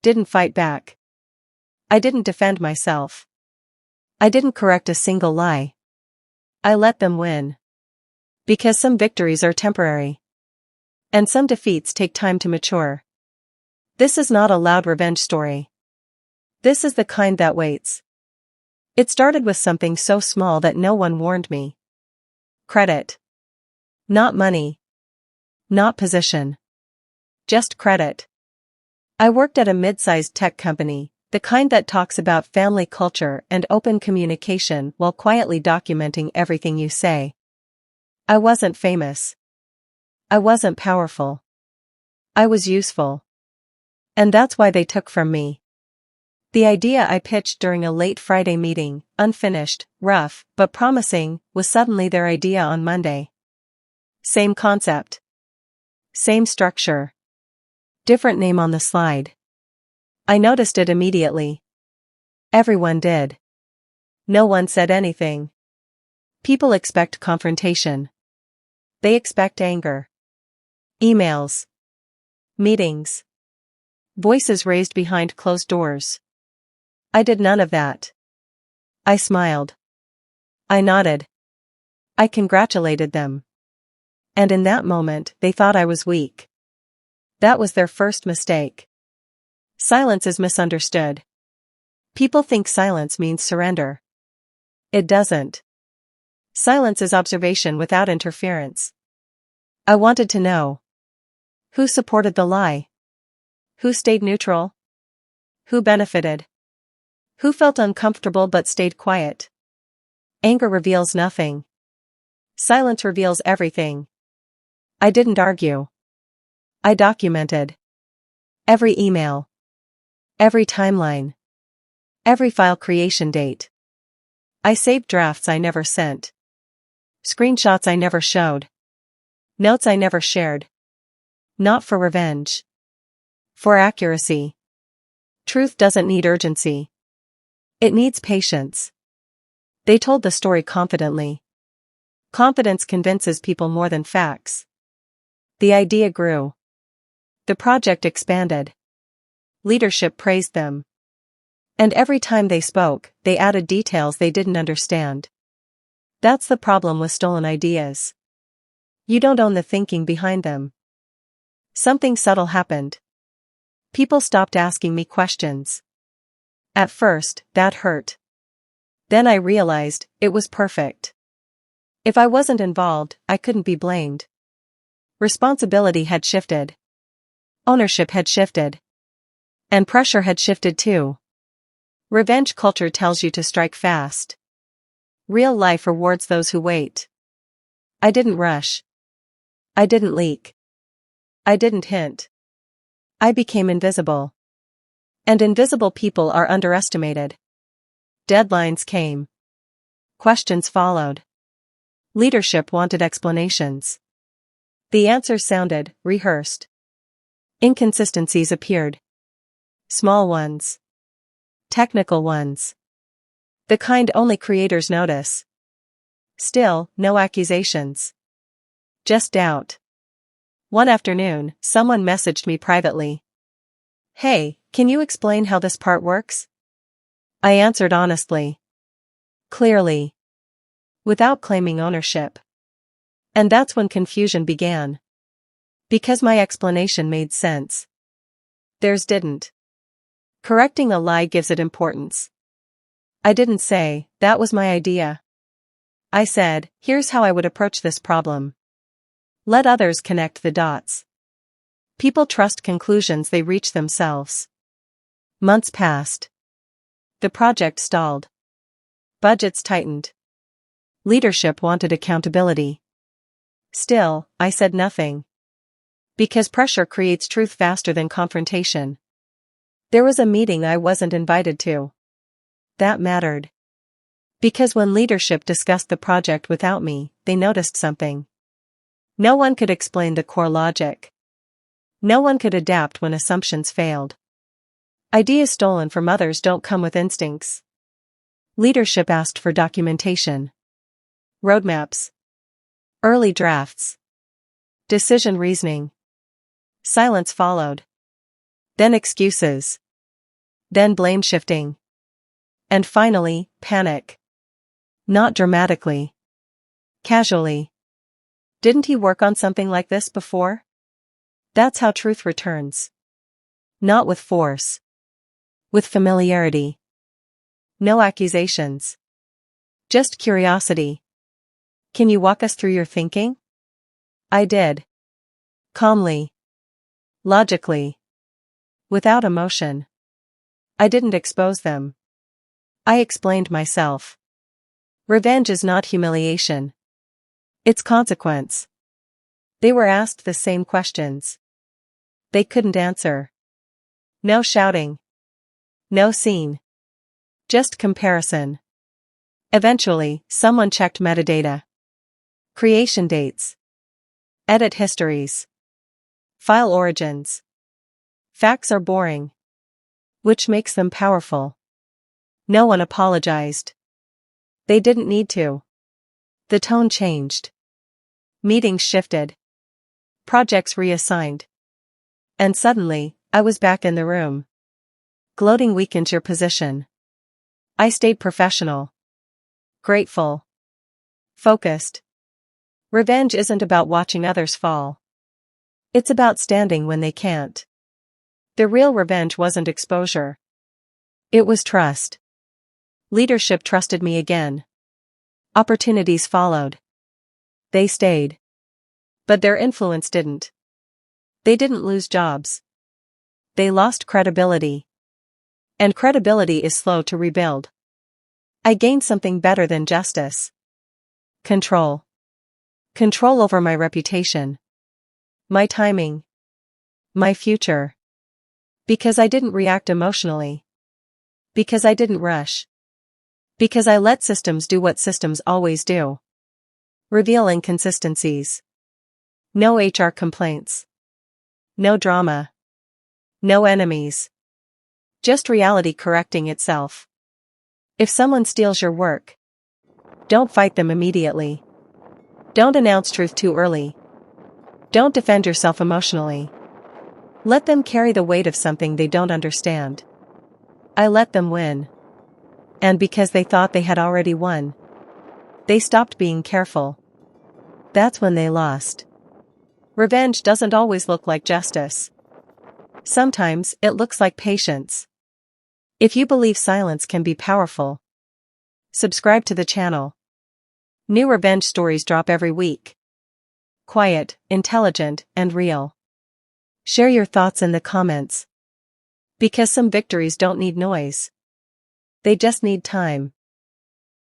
Didn't fight back. I didn't defend myself. I didn't correct a single lie. I let them win. Because some victories are temporary. And some defeats take time to mature. This is not a loud revenge story. This is the kind that waits. It started with something so small that no one warned me. Credit. Not money. Not position. Just credit. I worked at a mid-sized tech company, the kind that talks about family culture and open communication while quietly documenting everything you say. I wasn't famous. I wasn't powerful. I was useful. And that's why they took from me. The idea I pitched during a late Friday meeting, unfinished, rough, but promising, was suddenly their idea on Monday. Same concept. Same structure. Different name on the slide. I noticed it immediately. Everyone did. No one said anything. People expect confrontation. They expect anger. Emails. Meetings. Voices raised behind closed doors. I did none of that. I smiled. I nodded. I congratulated them. And in that moment, they thought I was weak. That was their first mistake. Silence is misunderstood. People think silence means surrender. It doesn't. Silence is observation without interference. I wanted to know. Who supported the lie? Who stayed neutral? Who benefited? Who felt uncomfortable but stayed quiet? Anger reveals nothing. Silence reveals everything. I didn't argue. I documented. Every email. Every timeline. Every file creation date. I saved drafts I never sent. Screenshots I never showed. Notes I never shared. Not for revenge. For accuracy. Truth doesn't need urgency. It needs patience. They told the story confidently. Confidence convinces people more than facts. The idea grew. The project expanded. Leadership praised them. And every time they spoke, they added details they didn't understand. That's the problem with stolen ideas. You don't own the thinking behind them. Something subtle happened. People stopped asking me questions. At first, that hurt. Then I realized, it was perfect. If I wasn't involved, I couldn't be blamed. Responsibility had shifted. Ownership had shifted. And pressure had shifted too. Revenge culture tells you to strike fast. Real life rewards those who wait. I didn't rush. I didn't leak. I didn't hint. I became invisible. And invisible people are underestimated. Deadlines came. Questions followed. Leadership wanted explanations. The answers sounded rehearsed. Inconsistencies appeared. Small ones. Technical ones. The kind only creators notice. Still, no accusations. Just doubt. One afternoon, someone messaged me privately. "Hey, can you explain how this part works?" I answered honestly. Clearly. Without claiming ownership. And that's when confusion began. Because my explanation made sense. Theirs didn't. Correcting a lie gives it importance. I didn't say, that was my idea. I said, here's how I would approach this problem. Let others connect the dots. People trust conclusions they reach themselves. Months passed. The project stalled. Budgets tightened. Leadership wanted accountability. Still, I said nothing. Because pressure creates truth faster than confrontation. There was a meeting I wasn't invited to. That mattered. Because when leadership discussed the project without me, they noticed something. No one could explain the core logic. No one could adapt when assumptions failed. Ideas stolen from others don't come with instincts. Leadership asked for documentation. Roadmaps. Early drafts. Decision reasoning. Silence followed. Then excuses. Then blame shifting. And finally, panic. Not dramatically. Casually. Didn't he work on something like this before? That's how truth returns. Not with force. With familiarity. No accusations. Just curiosity. Can you walk us through your thinking? I did. Calmly. Logically. Without emotion. I didn't expose them. I explained myself. Revenge is not humiliation. It's consequence. They were asked the same questions. They couldn't answer. No shouting. No scene. Just comparison. Eventually, someone checked metadata. Creation dates. Edit histories. File origins. Facts are boring. Which makes them powerful. No one apologized. They didn't need to. The tone changed. Meetings shifted. Projects reassigned. And suddenly, I was back in the room. Gloating weakens your position. I stayed professional. Grateful. Focused. Revenge isn't about watching others fall. It's about standing when they can't. The real revenge wasn't exposure. It was trust. Leadership trusted me again. Opportunities followed. They stayed. But their influence didn't. They didn't lose jobs. They lost credibility. And credibility is slow to rebuild. I gained something better than justice. Control. Control over my reputation. My timing. My future. Because I didn't react emotionally. Because I didn't rush. Because I let systems do what systems always do. Reveal inconsistencies. No HR complaints. No drama. No enemies. Just reality correcting itself. If someone steals your work, don't fight them immediately. Don't announce truth too early. Don't defend yourself emotionally. Let them carry the weight of something they don't understand. I let them win. And because they thought they had already won, they stopped being careful. That's when they lost. Revenge doesn't always look like justice. Sometimes it looks like patience. If you believe silence can be powerful, subscribe to the channel. New revenge stories drop every week. Quiet, intelligent, and real. Share your thoughts in the comments. Because some victories don't need noise. They just need time.